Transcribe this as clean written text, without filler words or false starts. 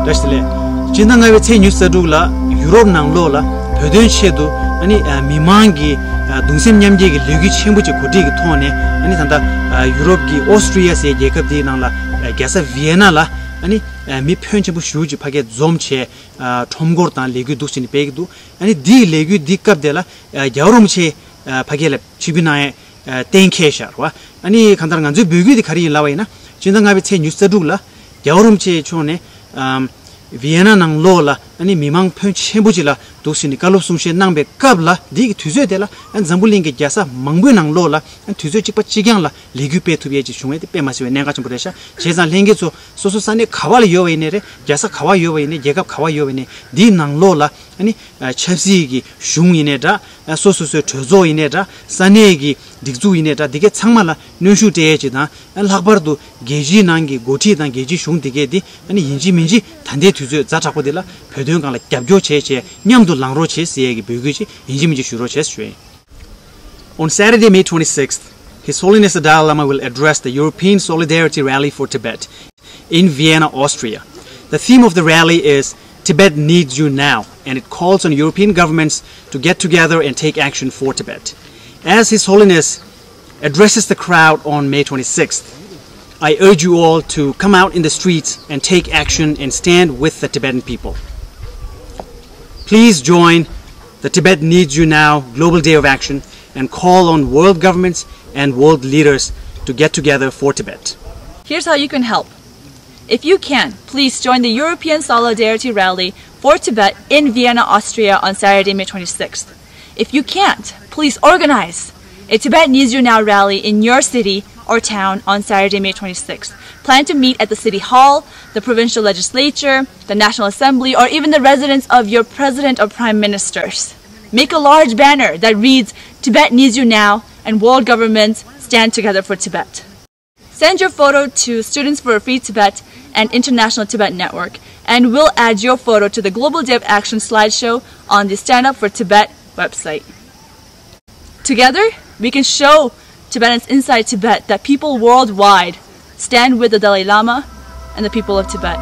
Rastile. Chinanga we news sadula Europe nanglo la pödön shedu ani mimangi dungsem nyamje gi legi chembu chi gudi gi thone ani tanda Europe gi Austria se Jacob di nangla gasa Vienna la ani mi phönche bu shuji phage zomche thomgor ta legi duksini pegdu ani di legi dikap dela yaurumche phage la chibinae tenkheshar wa ani khandar nganju byugi di khari lawaina chinanga we news sadula yaurumche chone Vienna nang lola ani mimang phön chebujila dosini kalopsungshe nangbe kabla dig thuze dela an zambuling ge jasa mangbu nang lola an thuze chikpa chigyang la legupe thube ji chungwe de pemasi we nenga chum puresha jesa lenge so soso sane khawal yowe ne re jasa khawa yowe ne jegap khawa yowe ne di nang lola ani chapsi gi shung ine da soso so thozo ine da sane gi digzu ine da dige changmala nyushu de ji da an lakbar du geji nang gi goti dang geji shung dige di ani yinji minji tande thuze za chakko dela pödön gang la gyabjo che nyamdu langro che siegi byugi yinji minji shuro che shwe. On Saturday, May 26th, His Holiness the Dalai Lama will address the European Solidarity Rally for Tibet in Vienna, Austria. The theme of the rally is Tibet Needs You Now, and it calls on European governments to get together and take action for Tibet. As His Holiness addresses the crowd on May 26th, I urge you all to come out in the streets and take action and stand with the Tibetan people. Please join the Tibet Needs You Now Global Day of Action and call on world governments and world leaders to get together for Tibet. Here's how you can help. If you can, please join the European Solidarity Rally for Tibet in Vienna, Austria on Saturday, May 26th. If you can't, please organize a Tibet Needs You Now rally in your city or town on Saturday, May 26th. Plan to meet at the City Hall, the Provincial Legislature, the National Assembly, or even the residence of your President or Prime Ministers. Make a large banner that reads, Tibet Needs You Now, and world governments stand together for Tibet. Send your photo to Students for a Free Tibet and International Tibet Network, and we'll add your photo to the Global Day of Action slideshow on the Stand Up for Tibet website. Together, we can show Tibetans inside Tibet that people worldwide stand with the Dalai Lama and the people of Tibet.